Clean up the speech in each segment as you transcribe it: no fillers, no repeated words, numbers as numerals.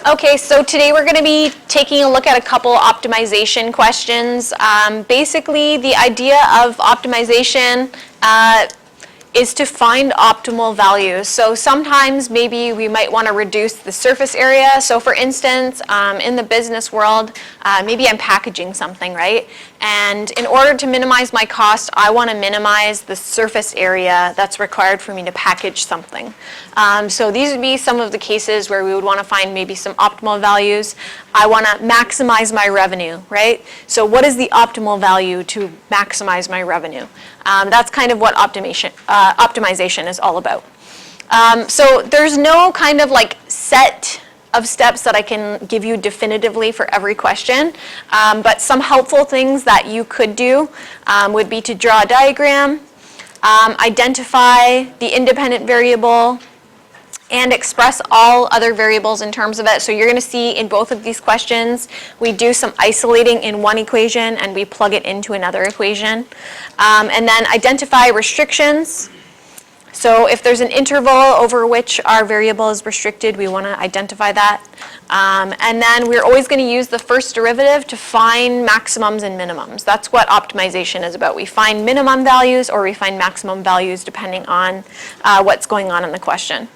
Okay, so today we're going to be taking a look at a couple optimization questions. Basically, the idea of optimization is to find optimal values. So sometimes maybe we might want to reduce the surface area. So for instance, in the business world, maybe I'm packaging something, right? And in order to minimize my cost, I want to minimize the surface area that's required for me to package something. So these would be some of the cases where we would want to find maybe some optimal values. I want to maximize my revenue, right? So what is the optimal value to maximize my revenue? That's kind of what optimization is all about. So there's no kind of like set of steps that I can give you definitively for every question, but some helpful things that you could do would be to draw a diagram, identify the independent variable, and express all other variables in terms of it. So you're going to see in both of these questions, we do some isolating in one equation and we plug it into another equation. And then identify restrictions. So if there's an interval over which our variable is restricted, we want to identify that. And then we're always going to use the first derivative to find maximums and minimums. That's what optimization is about. We find minimum values or we find maximum values depending on what's going on in the question.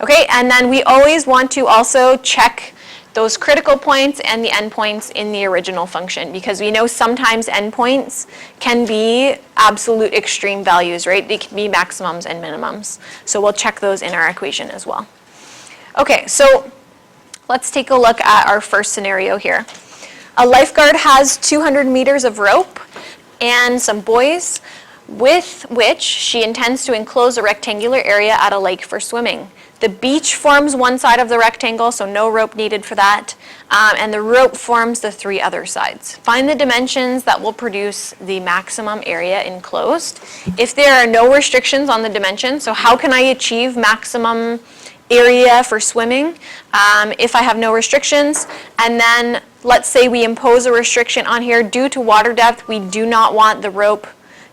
Okay, and then we always want to also check those critical points and the endpoints in the original function, because we know sometimes endpoints can be absolute extreme values, right? They can be maximums and minimums. So we'll check those in our equation as well. Okay, so let's take a look at our first scenario here. A lifeguard has 200 meters of rope and some buoys with which she intends to enclose a rectangular area at a lake for swimming. The beach forms one side of the rectangle, so no rope needed for that, and the rope forms the three other sides. Find the dimensions that will produce the maximum area enclosed. If there are no restrictions on the dimension, so how can I achieve maximum area for swimming if I have no restrictions? And then let's say we impose a restriction on here. Due to water depth, we do not want the rope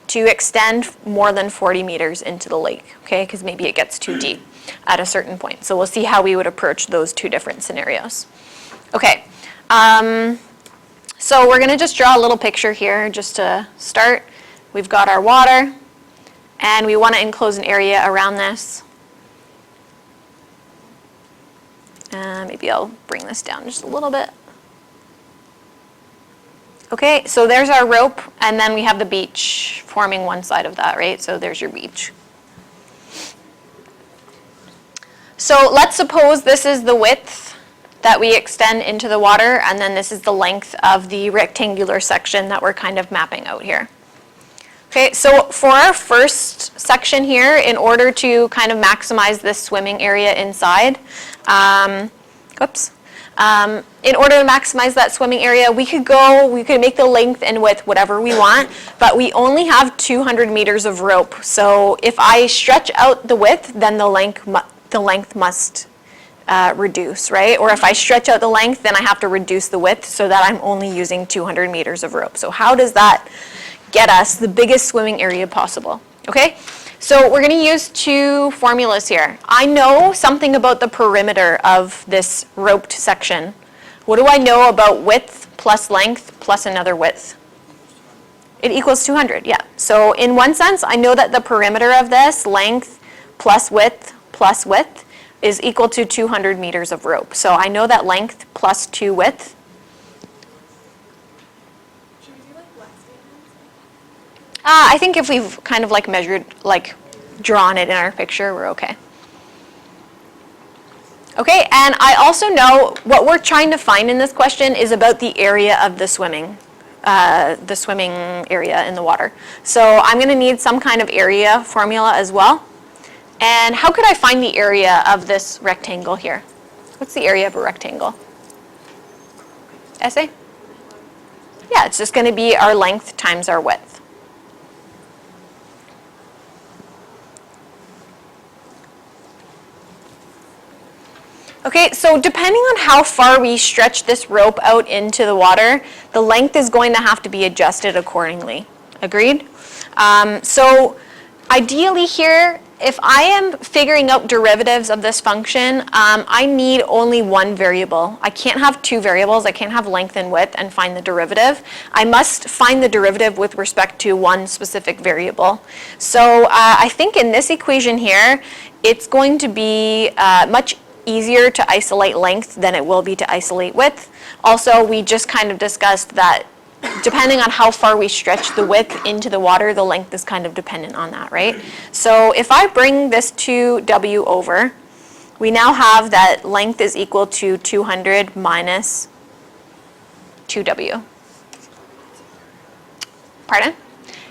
to extend more than 40 meters into the lake, okay, because maybe it gets too deep at a certain point. So we'll see how we would approach those two different scenarios. Okay, so we're going to just draw a little picture here just to start. We've got our water, and we want to enclose an area around this. Maybe I'll bring this down just a little bit. Okay, so there's our rope, and then we have the beach forming one side of that, right? So there's your beach. So let's suppose this is the width that we extend into the water, and then this is the length of the rectangular section that we're kind of mapping out here. Okay, so for our first section here, in order to kind of maximize this swimming area inside, in order to maximize that swimming area, we could make the length and width whatever we want, but we only have 200 meters of rope. So if I stretch out the width, then the length must reduce, right? Or if I stretch out the length, then I have to reduce the width so that I'm only using 200 meters of rope. So how does that get us the biggest swimming area possible? Okay, so we're going to use two formulas here. I know something about the perimeter of this roped section. What do I know about width plus length plus another width? It equals 200, yeah. So in one sense, I know that the perimeter of this, length plus width, is equal to 200 meters of rope. So I know that length plus 2 width. Should we do like what statements? I think if we've kind of like measured, like drawn it in our picture, we're okay. Okay, and I also know what we're trying to find in this question is about the area of the swimming area in the water. So I'm going to need some kind of area formula as well. And how could I find the area of this rectangle here? What's the area of a rectangle? Essay? Yeah, it's just going to be our length times our width. Okay, so depending on how far we stretch this rope out into the water, the length is going to have to be adjusted accordingly. Agreed? So ideally here, if I am figuring out derivatives of this function, I need only one variable. I can't have two variables. I can't have length and width and find the derivative. I must find the derivative with respect to one specific variable. So I think in this equation here, it's going to be much easier to isolate length than it will be to isolate width. Also, we just kind of discussed that depending on how far we stretch the width into the water, the length is kind of dependent on that, right? So if I bring this 2W over, we now have that length is equal to 200 minus 2W. Pardon?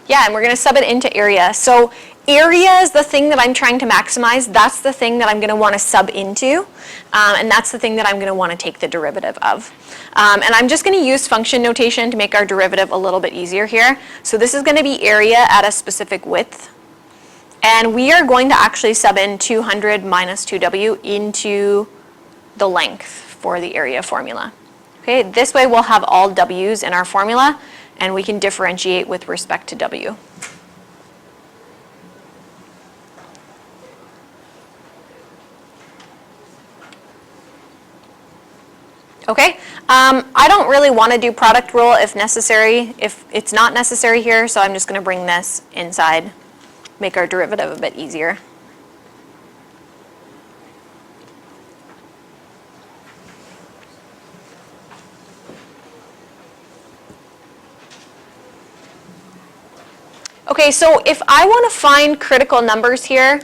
Yeah, and we're going to sub it into area. So area is the thing that I'm trying to maximize. That's the thing that I'm going to want to sub into, and that's the thing that I'm going to want to take the derivative of. And I'm just going to use function notation to make our derivative a little bit easier here. So this is going to be area at a specific width. And we are going to actually sub in 200 minus 2W into the length for the area formula. Okay, this way we'll have all W's in our formula, and we can differentiate with respect to W. Okay, I don't really want to do product rule if necessary, if it's not necessary here, so I'm just going to bring this inside, make our derivative a bit easier. Okay, so if I want to find critical numbers here,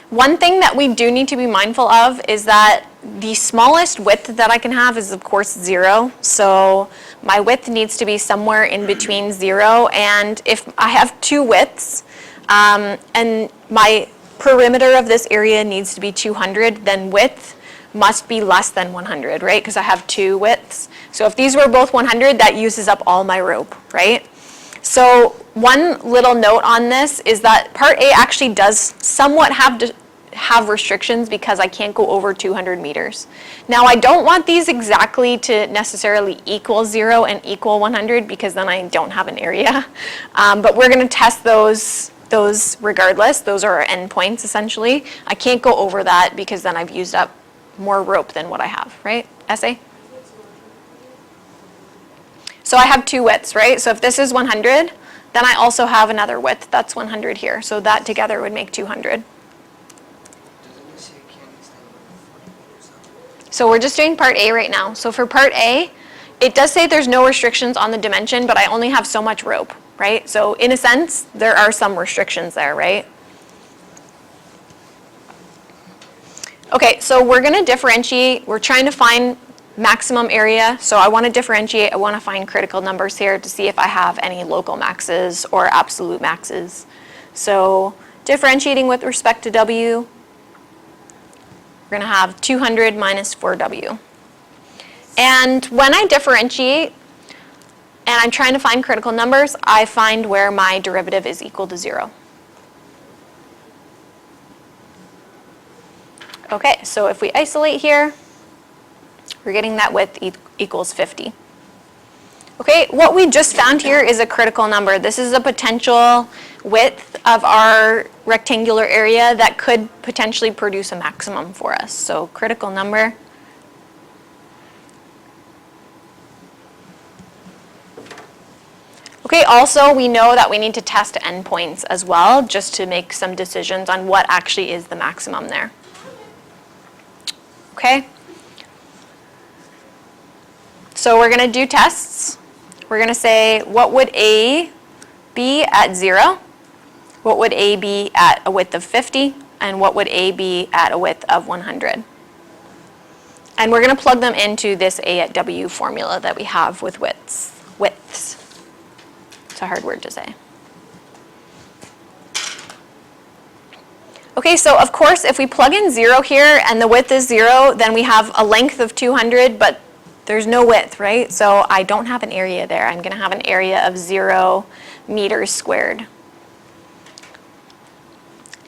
one thing that we do need to be mindful of is that the smallest width that I can have is, of course, 0. So my width needs to be somewhere in between 0, and if I have two widths, and my perimeter of this area needs to be 200, then width must be less than 100, right? Because I have two widths. So if these were both 100, that uses up all my rope, right? So one little note on this is that part A actually does somewhat have restrictions because I can't go over 200 meters. Now I don't want these exactly to necessarily equal 0 and equal 100 because then I don't have an area. But we're going to test those regardless. Those are our endpoints essentially. I can't go over that because then I've used up more rope than what I have, right? Essay? So I have two widths, right? So if this is 100, then I also have another width that's 100 here. So that together would make 200. So we're just doing part A right now. So for part A, it does say there's no restrictions on the dimension, but I only have so much rope, right? So in a sense, there are some restrictions there, right? Okay, so we're going to differentiate. We're trying to find maximum area. So I want to differentiate. I want to find critical numbers here to see if I have any local maxes or absolute maxes. So differentiating with respect to W, we're going to have 200 minus 4W. And when I differentiate and I'm trying to find critical numbers, I find where my derivative is equal to 0. Okay, so if we isolate here, we're getting that width equals 50. Okay, what we just found here is a critical number. This is a potential width of our rectangular area that could potentially produce a maximum for us. So critical number. Okay, also we know that we need to test endpoints as well, just to make some decisions on what actually is the maximum there. Okay? So we're going to do tests. We're going to say, what would A be at 0? What would A be at a width of 50? And what would A be at a width of 100? And we're going to plug them into this A at W formula that we have with widths. It's a hard word to say. Okay, so of course, if we plug in 0 here and the width is 0, then we have a length of 200, but there's no width, right? So I don't have an area there. I'm going to have an area of 0 meters squared.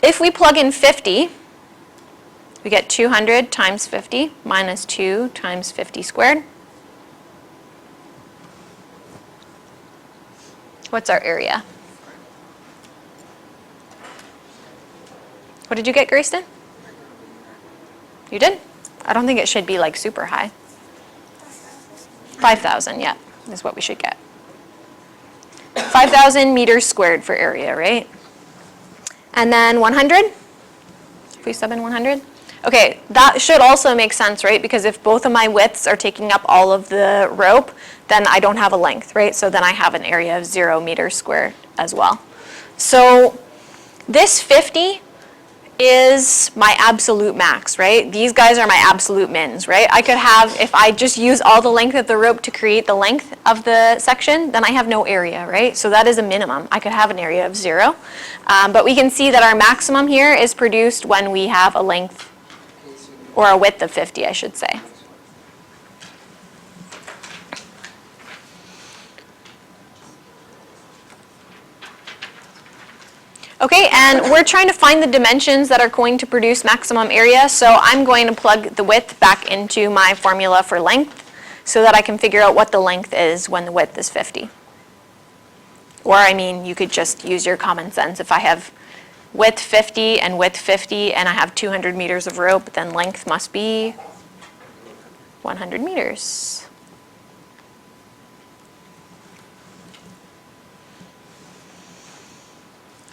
If we plug in 50, we get 200 times 50 minus 2 times 50 squared. What's our area? What did you get, Grayston? You did? I don't think it should be like super high. 5,000, yeah, is what we should get. 5,000 meters squared for area, right? And then 100? If we sub in 100? Okay, that should also make sense, right? Because if both of my widths are taking up all of the rope, then I don't have a length, right? So then I have an area of 0 meters squared as well. So this 50 is my absolute max, right? These guys are my absolute mins, right? I could have, if I just use all the length of the rope to create the length of the section, then I have no area, right? So that is a minimum. I could have an area of 0. But we can see that our maximum here is produced when we have a length, or a width of 50, I should say. Okay, and we're trying to find the dimensions that are going to produce maximum area, so I'm going to plug the width back into my formula for length so that I can figure out what the length is when the width is 50. Or, I mean, you could just use your common sense. If I have width 50 and width 50 and I have 200 meters of rope, then length must be 100 meters.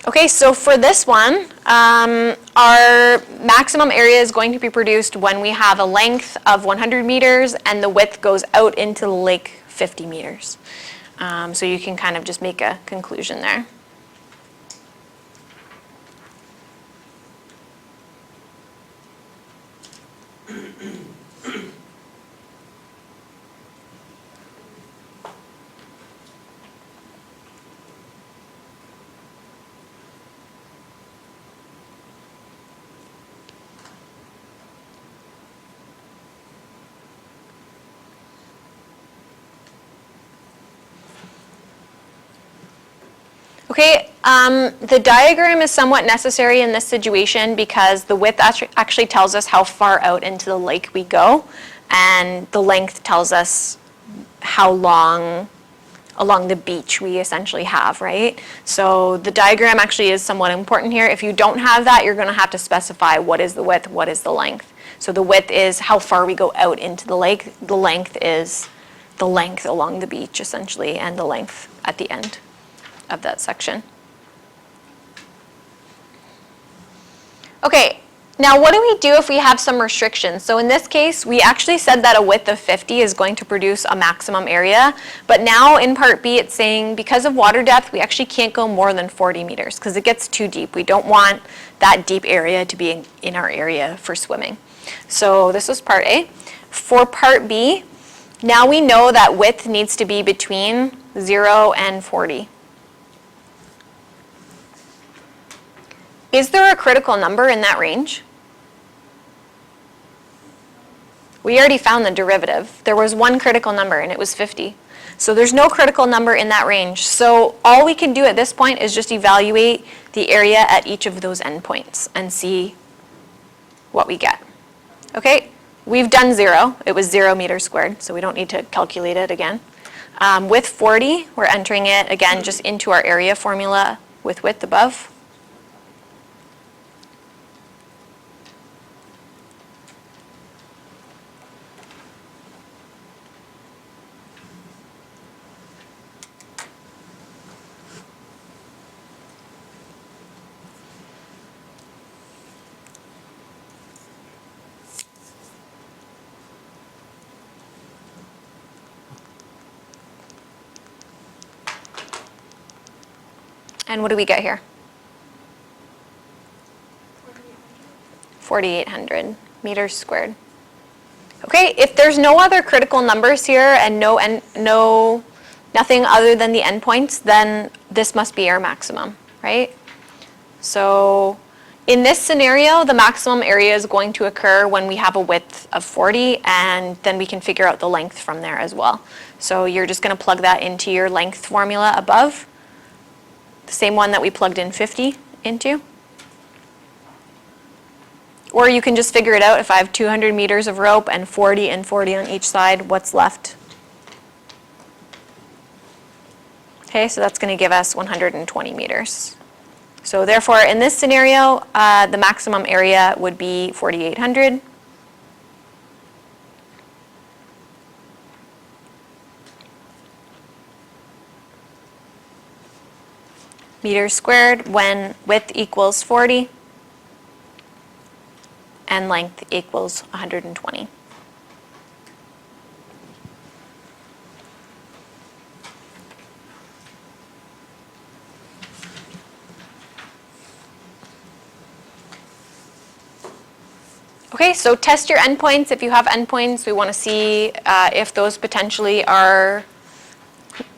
Okay, so for this one, our maximum area is going to be produced when we have a length of 100 meters and the width goes out into the lake 50 meters. So you can kind of just make a conclusion there. Okay, the diagram is somewhat necessary in this situation because the width actually tells us how far out into the lake we go, and the length tells us how long along the beach we essentially have, right? So the diagram actually is somewhat important here. If you don't have that, you're going to have to specify what is the width, what is the length. So the width is how far we go out into the lake. The length is the length along the beach, essentially, and the length at the end of that section. Okay, now what do we do if we have some restrictions? So in this case, we actually said that a width of 50 is going to produce a maximum area, but now in part B it's saying because of water depth, we actually can't go more than 40 meters because it gets too deep. We don't want that deep area to be in our area for swimming. So this was part A. For part B, now we know that width needs to be between 0 and 40. Is there a critical number in that range? We already found the derivative. There was one critical number and it was 50. So there's no critical number in that range. So all we can do at this point is just evaluate the area at each of those endpoints and see what we get. Okay, we've done 0. It was 0 meters squared, so we don't need to calculate it again. With 40, we're entering it again just into our area formula with width above. And what do we get here? 4,800 meters squared. Okay, if there's no other critical numbers here and nothing other than the endpoints, then this must be our maximum, right? So in this scenario, the maximum area is going to occur when we have a width of 40, and then we can figure out the length from there as well. So you're just going to plug that into your length formula above. The same one that we plugged in 50 into. Or you can just figure it out. If I have 200 meters of rope and 40 and 40 on each side, what's left? Okay, so that's going to give us 120 meters. So therefore, in this scenario, the maximum area would be 4,800. Meters squared when width equals 40 and length equals 120. Okay, so test your endpoints. If you have endpoints, we want to see if those potentially are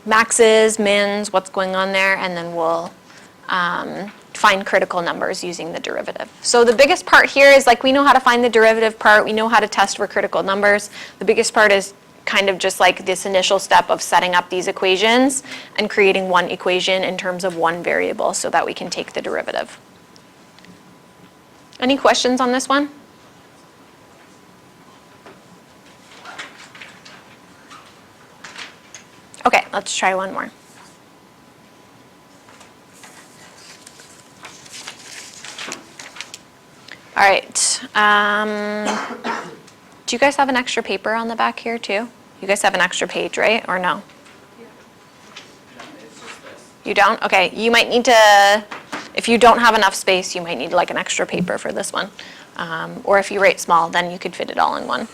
maxes, mins, what's going on there, and then we'll find critical numbers using the derivative. So the biggest part here is like we know how to find the derivative part, we know how to test for critical numbers. The biggest part is kind of just like this initial step of setting up these equations and creating one equation in terms of one variable so that we can take the derivative. Any questions on this one? Okay, let's try one more. All right. Do you guys have an extra paper on the back here too? You guys have an extra page, right? Or no? You don't? Okay. You might need to, if you don't have enough space, you might need like an extra paper for this one. Or if you write small, then you could fit it all in one.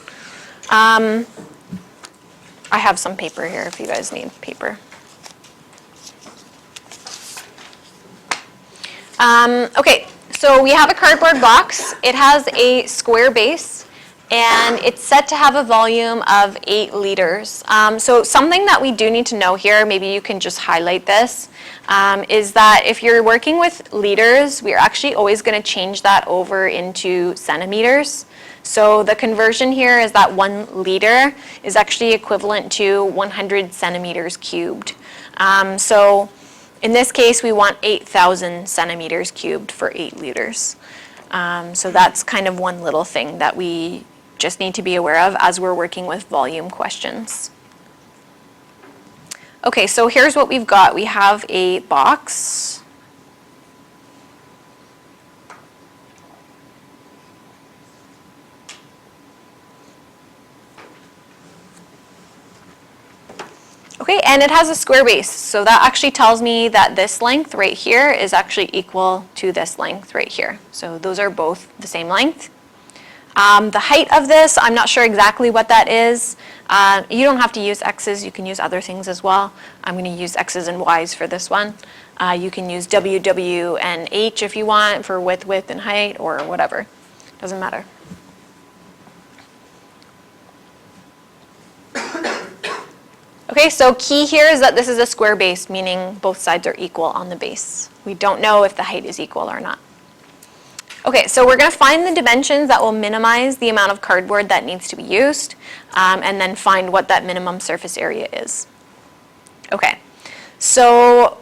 I have some paper here if you guys need paper. Okay, so we have a cardboard box. It has a square base, and it's set to have a volume of 8 liters. So something that we do need to know here, maybe you can just highlight this, is that if you're working with liters, we're actually always going to change that over into centimeters. So the conversion here is that 1 liter is actually equivalent to 100 centimeters cubed. So in this case, we want 8,000 centimeters cubed for 8 liters. So that's kind of one little thing that we just need to be aware of as we're working with volume questions. Okay, so here's what we've got. We have a box. Okay, and it has a square base, so that actually tells me that this length right here is actually equal to this length right here. So those are both the same length. The height of this, I'm not sure exactly what that is. You don't have to use x's, you can use other things as well. I'm going to use x's and y's for this one. You can use w, w, and h if you want for width, and height, or whatever. Doesn't matter. Okay, so key here is that this is a square base, meaning both sides are equal on the base. We don't know if the height is equal or not. Okay, so we're going to find the dimensions that will minimize the amount of cardboard that needs to be used, and then find what that minimum surface area is. Okay, so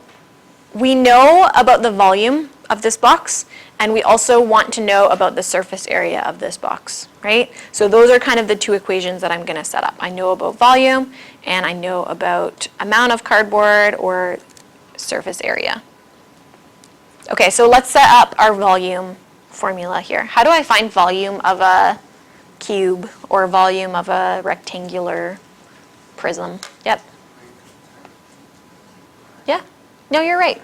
we know about the volume of this box, and we also want to know about the surface area of this box, right? So those are kind of the two equations that I'm going to set up. I know about volume, and I know about amount of cardboard or surface area. Okay, so let's set up our volume formula here. How do I find volume of a cube or volume of a rectangular prism? Yep. Yeah, no, you're right.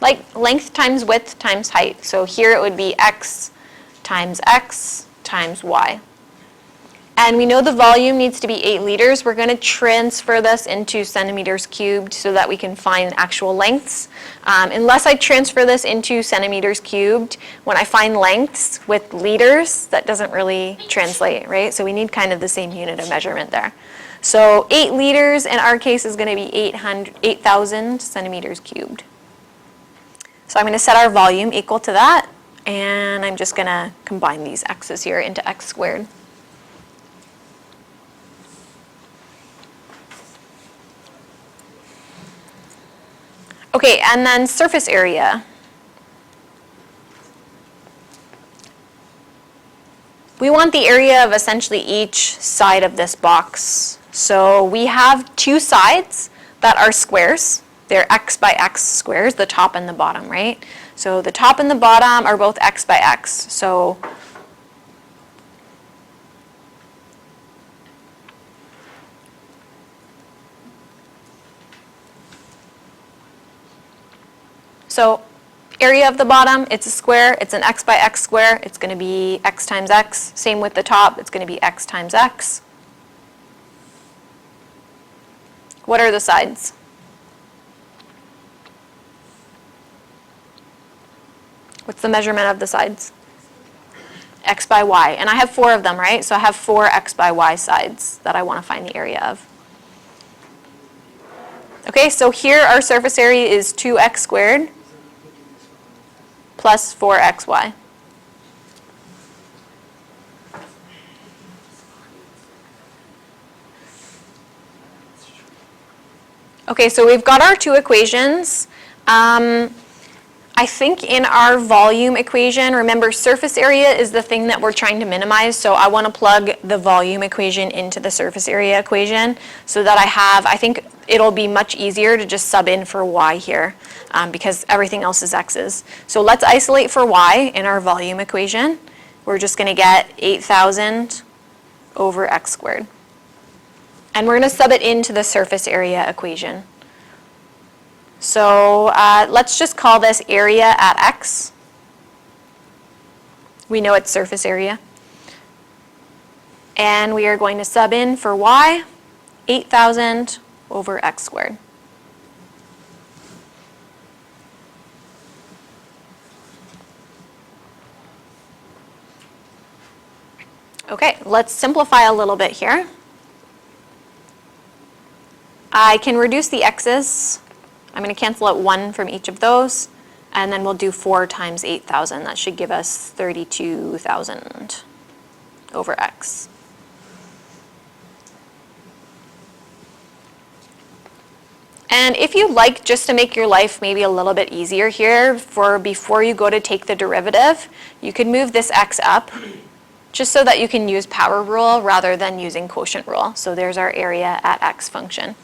Like length times width times height. So here it would be x times y. And we know the volume needs to be 8 liters. We're going to transfer this into centimeters cubed so that we can find actual lengths. Unless I transfer this into centimeters cubed, when I find lengths with liters, that doesn't really translate, right? So we need kind of the same unit of measurement there. So 8 liters in our case is going to be 8,000 centimeters cubed. So I'm going to set our volume equal to that, and I'm just going to combine these x's here into x squared. Okay, and then surface area. We want the area of essentially each side of this box. So we have 2 sides that are squares. They're x by x squares, the top and the bottom, right? So the top and the bottom are both x by x. So area of the bottom, it's a square, it's an x by x square, it's going to be x times x. Same with the top, it's going to be x times x. What are the sides? What's the measurement of the sides? X by y. And I have 4 of them, right? So I have 4 x by y sides that I want to find the area of. Okay, so here our surface area is 2x squared plus 4xy. Okay, so we've got our 2 equations. I think in our volume equation, remember surface area is the thing that we're trying to minimize, so I want to plug the volume equation into the surface area equation so that I think it'll be much easier to just sub in for y here because everything else is x's. So let's isolate for y in our volume equation. We're just going to get 8,000 over x squared. And we're going to sub it into the surface area equation. So let's just call this area at x. We know it's surface area. And we are going to sub in for y, 8,000 over x squared. Okay, let's simplify a little bit here. I can reduce the x's. I'm going to cancel out 1 from each of those, and then we'll do 4 times 8,000. That should give us 32,000 over x. And if you'd like, just to make your life maybe a little bit easier here, before you go to take the derivative, you could move this x up, just so that you can use power rule rather than using quotient rule. So there's our area at x function.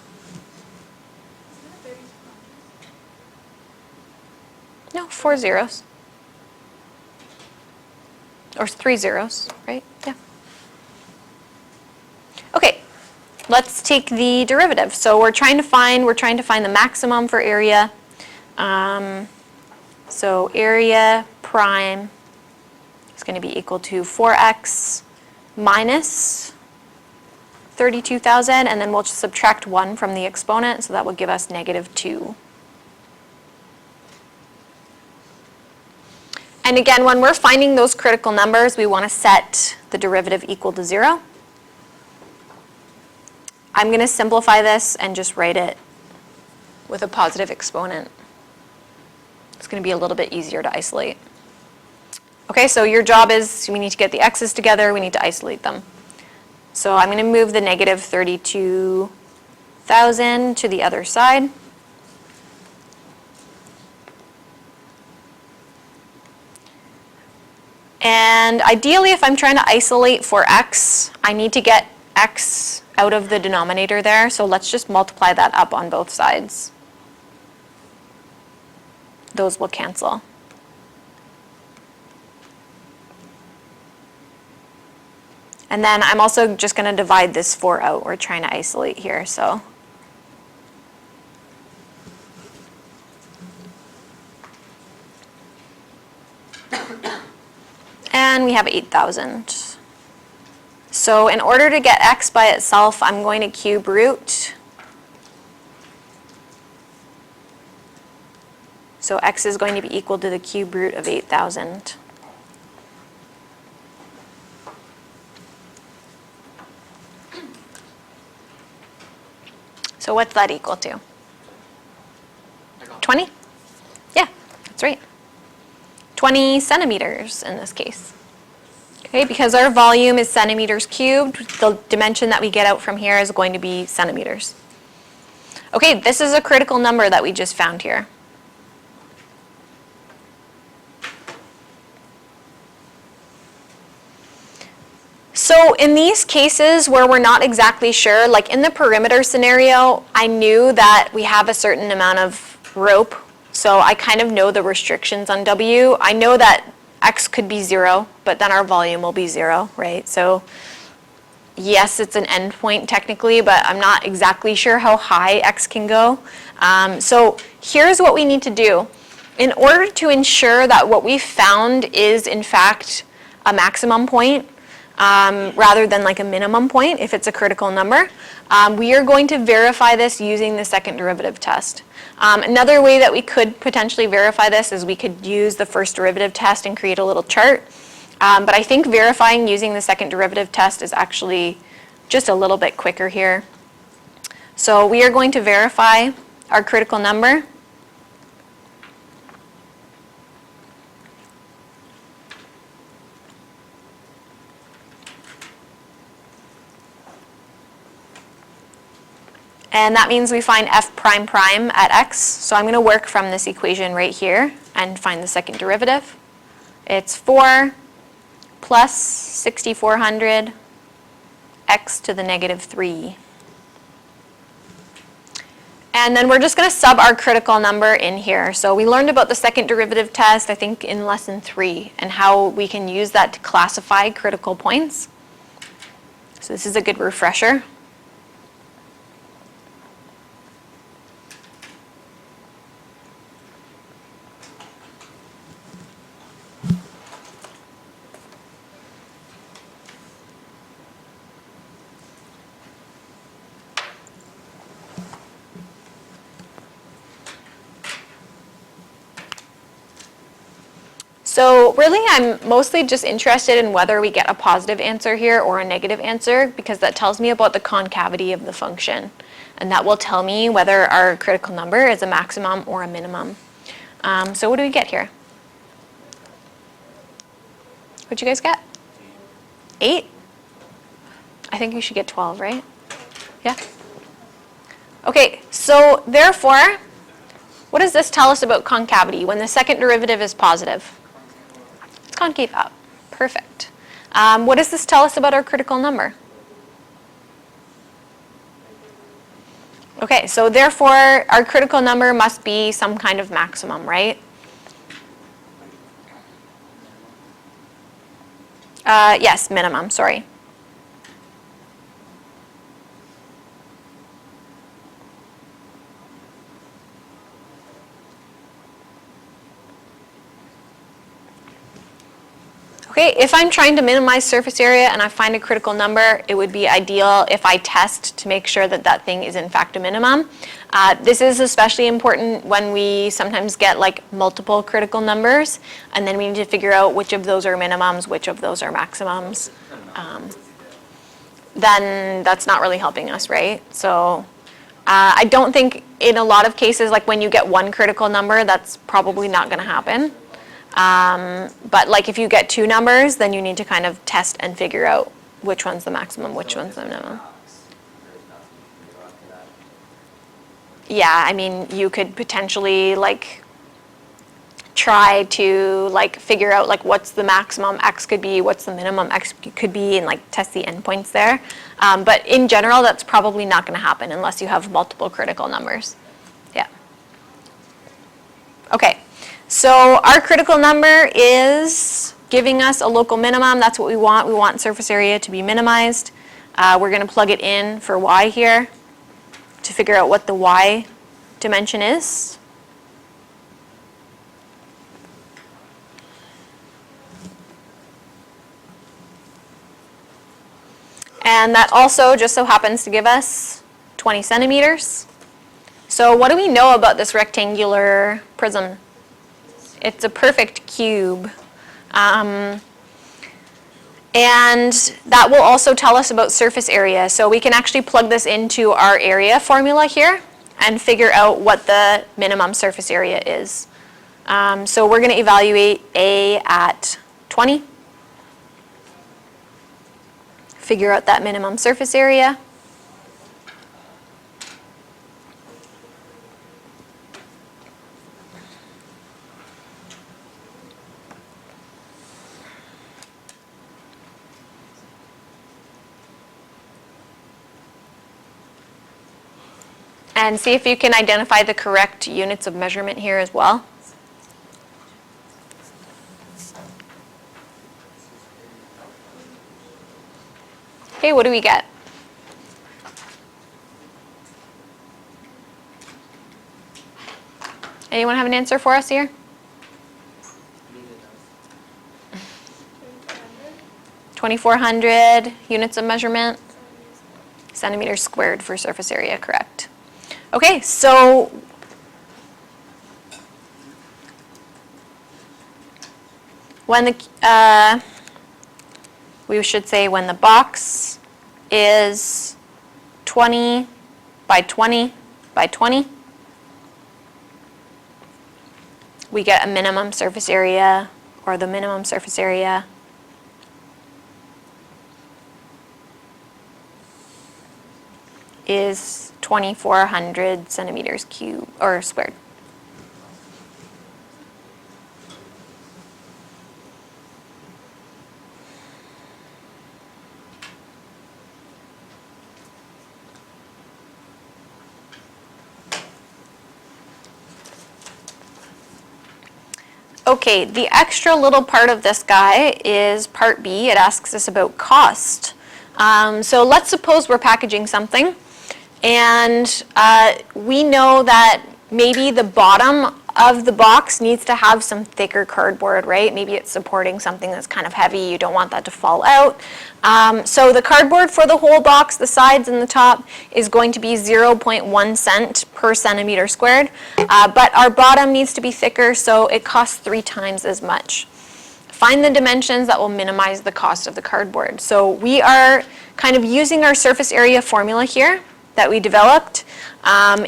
No, 4 zeros. Or 3 zeros, right? Yeah. Okay, let's take the derivative. So we're trying to find the maximum for area. So area prime is going to be equal to 4x minus 32,000, and then we'll just subtract 1 from the exponent, so that will give us negative 2. And again, when we're finding those critical numbers, we want to set the derivative equal to 0. I'm going to simplify this and just write it with a positive exponent. It's going to be a little bit easier to isolate. Okay, so your job is we need to get the x's together, we need to isolate them. So I'm going to move the negative 32,000 to the other side. And ideally, if I'm trying to isolate for x, I need to get x out of the denominator there. So let's just multiply that up on both sides. Those will cancel. And then I'm also just going to divide this 4 out. We're trying to isolate here, so. And we have 8,000. So in order to get x by itself, I'm going to cube root. So x is going to be equal to the cube root of 8,000. So what's that equal to? 20? Yeah, that's right. 20 centimeters in this case. Okay, because our volume is centimeters cubed, the dimension that we get out from here is going to be centimeters. Okay, this is a critical number that we just found here. So in these cases where we're not exactly sure, like in the perimeter scenario, I knew that we have a certain amount of rope So I kind of know the restrictions on W. I know that X could be 0, but then our volume will be 0, right? So yes, it's an endpoint technically, but I'm not exactly sure how high X can go. So here's what we need to do. In order to ensure that what we found is in fact a maximum point, rather than like a minimum point if it's a critical number, we are going to verify this using the second derivative test. Another way that we could potentially verify this is we could use the first derivative test and create a little chart. But I think verifying using the second derivative test is actually just a little bit quicker here. So we are going to verify our critical number. And that means we find f prime prime at x. So I'm going to work from this equation right here and find the second derivative. It's 4 plus 6400 x to the negative 3. And then we're just going to sub our critical number in here. So we learned about the second derivative test, I think, in lesson 3, and how we can use that to classify critical points. So this is a good refresher. So really, I'm mostly just interested in whether we get a positive answer here or a negative answer, because that tells me about the concavity of the function. And that will tell me whether our critical number is a maximum or a minimum. So what do we get here? What'd you guys get? 8? I think you should get 12, right? Yeah? Okay, so therefore, what does this tell us about concavity when the second derivative is positive? It's concave up. Perfect. What does this tell us about our critical number? Okay, so therefore, our critical number must be some kind of maximum, right? Yes, minimum, sorry. Okay, if I'm trying to minimize surface area and I find a critical number, it would be ideal if I test to make sure that that thing is in fact a minimum. This is especially important when we sometimes get like multiple critical numbers, and then we need to figure out which of those are minimums, which of those are maximums. Then that's not really helping us, right? So I don't think in a lot of cases, like when you get one critical number, that's probably not going to happen. But like if you get 2 numbers, then you need to kind of test and figure out which one's the maximum, which one's the minimum. Yeah, I mean, you could potentially like try to like figure out like what's the maximum x could be, what's the minimum x could be, and like test the endpoints there. But in general, that's probably not going to happen unless you have multiple critical numbers. Yeah. Okay. So our critical number is giving us a local minimum. That's what we want. We want surface area to be minimized. We're going to plug it in for y here to figure out what the y dimension is. And that also just so happens to give us 20 centimeters. So what do we know about this rectangular prism? It's a perfect cube. And that will also tell us about surface area. So we can actually plug this into our area formula here and figure out what the minimum surface area is. So we're going to evaluate A at 20. Figure out that minimum surface area. And see if you can identify the correct units of measurement here as well. Okay, what do we get? Anyone have an answer for us here? 2,400 units of measurement. Centimeters squared for surface area, correct. Okay, so when the, we should say when the box is 20 by 20 by 20, we get a minimum surface area, or the minimum surface area is 2,400 centimeters cubed or squared. Okay, the extra little part of this guy is part B. It asks us about cost. So let's suppose we're packaging something, and we know that maybe the bottom of the box needs to have some thicker cardboard, right? Maybe it's supporting something that's kind of heavy. You don't want that to fall out. So the cardboard for the whole box, the sides and the top, is going to be 0.1 cent per centimeter squared. But our bottom needs to be thicker, so it costs 3 times as much. Find the dimensions that will minimize the cost of the cardboard. So we are kind of using our surface area formula here that we developed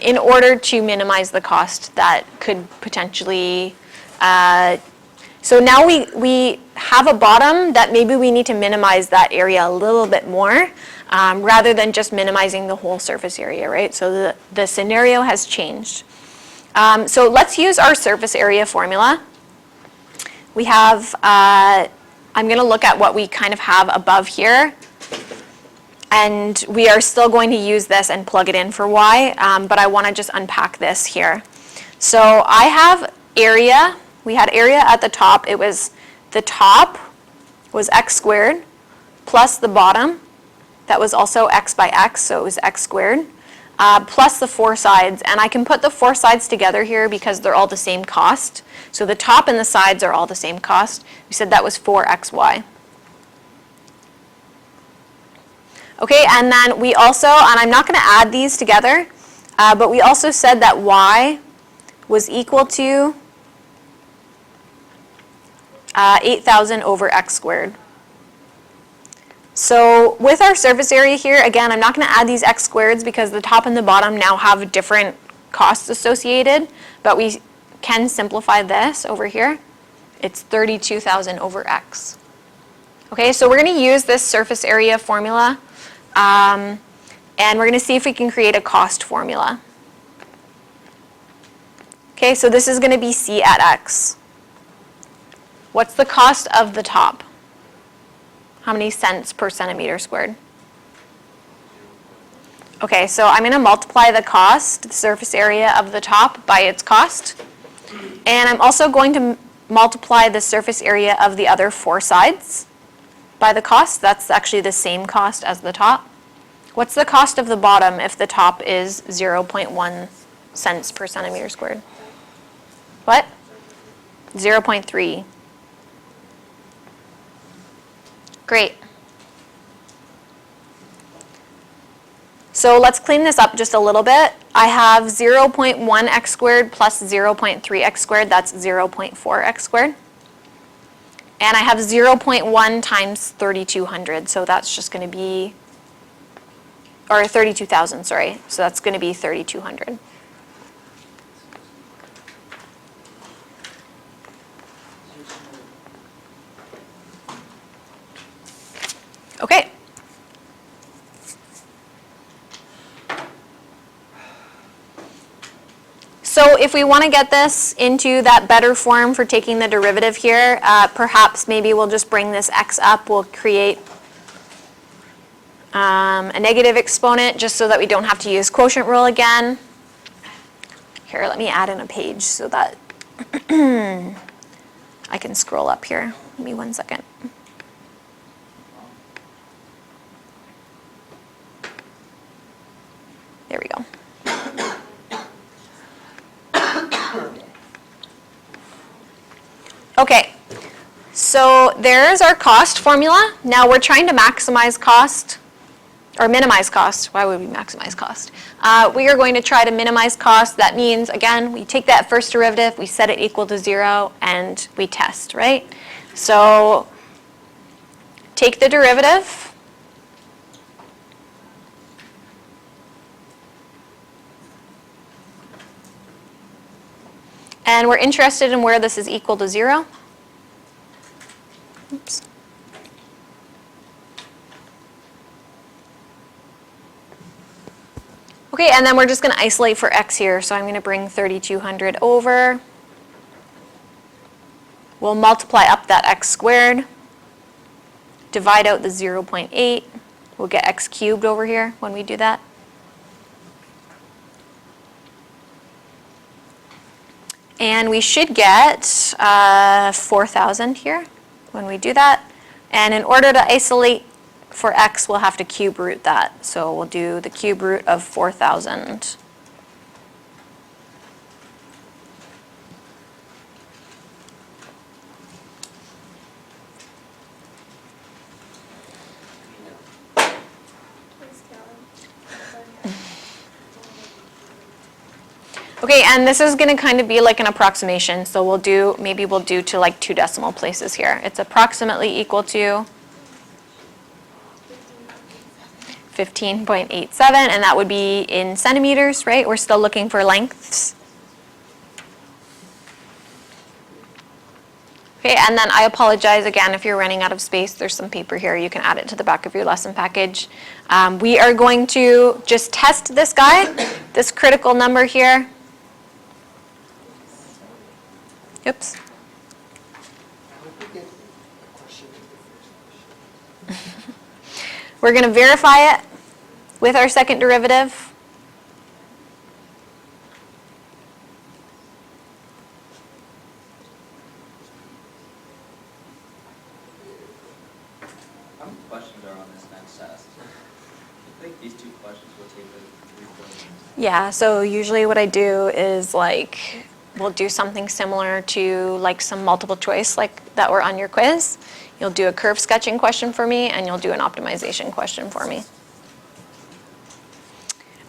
in order to minimize the cost that could potentially, so now we have a bottom that maybe we need to minimize that area a little bit more rather than just minimizing the whole surface area, right? So the scenario has changed. So let's use our surface area formula. We have, I'm going to look at what we kind of have above here. And we are still going to use this and plug it in for y, but I want to just unpack this here. So I have area. We had area at the top. It was the top was x squared plus the bottom. That was also x by x, so it was x squared, plus the 4 sides. And I can put the 4 sides together here because they're all the same cost. So the top and the sides are all the same cost. We said that was 4xy. Okay, and then we also, and I'm not going to add these together, but we also said that y was equal to 8,000 over x squared. So with our surface area here, again, I'm not going to add these x squareds because the top and the bottom now have different costs associated, but we can simplify this over here. It's 32,000 over x. Okay, so we're going to use this surface area formula. And we're going to see if we can create a cost formula. Okay, so this is going to be C at x. What's the cost of the top? How many cents per centimeter squared? Okay, so I'm going to multiply the cost, the surface area of the top, by its cost. And I'm also going to multiply the surface area of the other 4 sides by the cost. That's actually the same cost as the top. What's the cost of the bottom if the top is 0.1 cents per centimeter squared? What? 0.3. Great. So let's clean this up just a little bit. I have 0.1 x squared plus 0.3 x squared. That's 0.4 x squared. And I have 0.1 times 3,200, so that's just going to be, or 32,000, sorry. So that's going to be 3,200. Okay. So if we want to get this into that better form for taking the derivative here, perhaps maybe we'll just bring this x up. We'll create a negative exponent just so that we don't have to use quotient rule again. Here, let me add in a page so that I can scroll up here. Give me 1 second. There we go. Okay, so there's our cost formula. Now we're trying to maximize cost, or minimize cost. Why would we maximize cost? We are going to try to minimize cost. That means, again, we take that first derivative, we set it equal to 0, and we test, right? So take the derivative. And we're interested in where this is equal to 0. Oops. Okay, and then we're just going to isolate for x here. So I'm going to bring 3,200 over. We'll multiply up that x squared. Divide out the 0.8. We'll get x cubed over here when we do that. And we should get 4,000 here when we do that. And in order to isolate for x, we'll have to cube root that. So we'll do the cube root of 4,000. Please count. Okay, and this is going to kind of be like an approximation. So maybe we'll do to like 2 decimal places here. It's approximately equal to 15.87, and that would be in centimeters, right? We're still looking for lengths. Okay, and then I apologize again if you're running out of space. There's some paper here. You can add it to the back of your lesson package. We are going to just test this guy, this critical number here. Oops. We're going to verify it with our second derivative. How many questions are on this next test? I think these 2 questions will take like 3 questions. Yeah, so usually what I do is like, we'll do something similar to like some multiple choice like that were on your quiz. You'll do a curve sketching question for me, and you'll do an optimization question for me.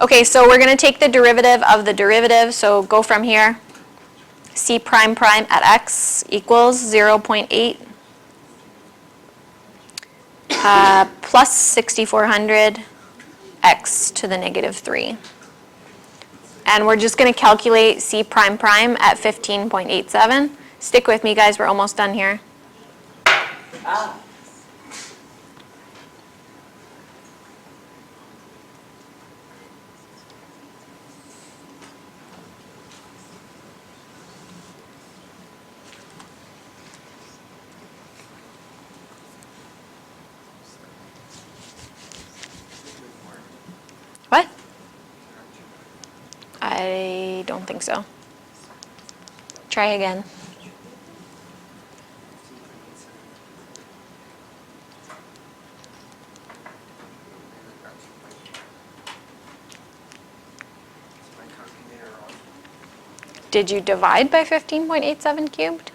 Okay, so we're going to take the derivative of the derivative, so go from here. C prime prime at x equals 0.8 plus 6,400 x to the negative 3. And we're just going to calculate C prime prime at 15.87. Stick with me, guys. We're almost done here. What? I don't think so. Try again. Did you divide by 15.87 cubed?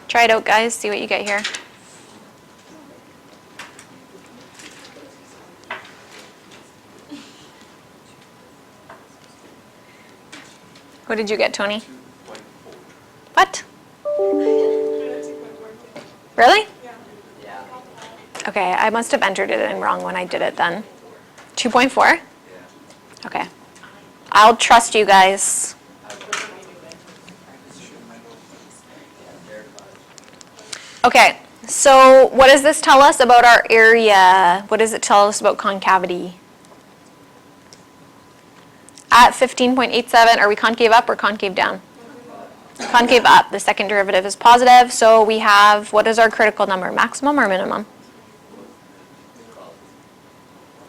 Try it out, guys. See what you get here. What did you get, Tony? 2.4. What? Really? Yeah. Okay, I must have entered it in wrong when I did it then. 2.4? Yeah. Okay. I'll trust you guys. Okay, so what does this tell us about our area? What does it tell us about concavity? At 15.87, are we concave up or concave down? Concave up. The second derivative is positive, so we have, what is our critical number? Maximum or minimum?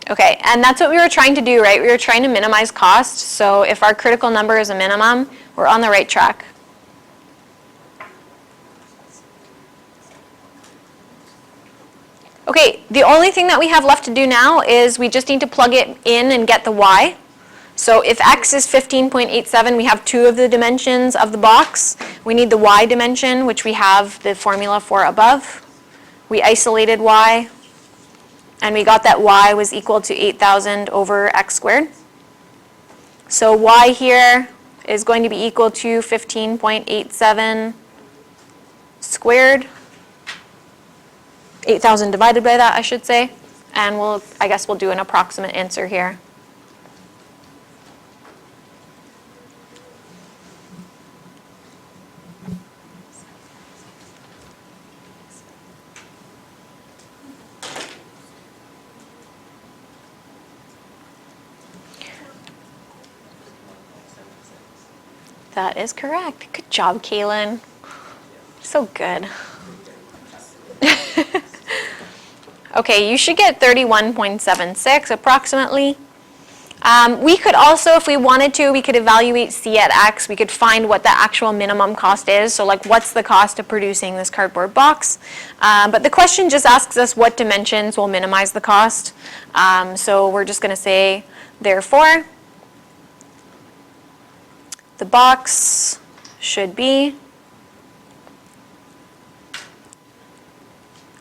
Okay, and that's what we were trying to do, right? We were trying to minimize cost, so if our critical number is a minimum, we're on the right track. Okay, the only thing that we have left to do now is we just need to plug it in and get the y. So if x is 15.87, we have two of the dimensions of the box. We need the y dimension, which we have the formula for above. We isolated y, and we got that y was equal to 8,000 over x squared. So y here is going to be equal to 15.87 squared. 8,000 divided by that, I should say. And I guess we'll do an approximate answer here. That is correct. Good job, Kaylin. So good. Okay, you should get 31.76 approximately. We could also, if we wanted to, we could evaluate C at X. We could find what the actual minimum cost is. So like, what's the cost of producing this cardboard box? But the question just asks us what dimensions will minimize the cost. So we're just going to say, therefore, the box should be,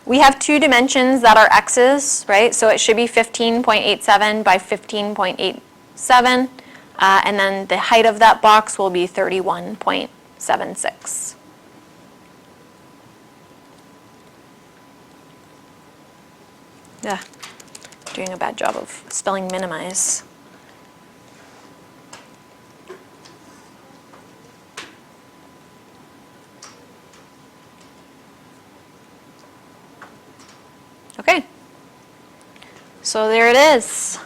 we have two dimensions that are x's, right? So it should be 15.87 by 15.87, and then the height of that box will be 31.76. Yeah, doing a bad job of spelling minimize. Okay, so there it is.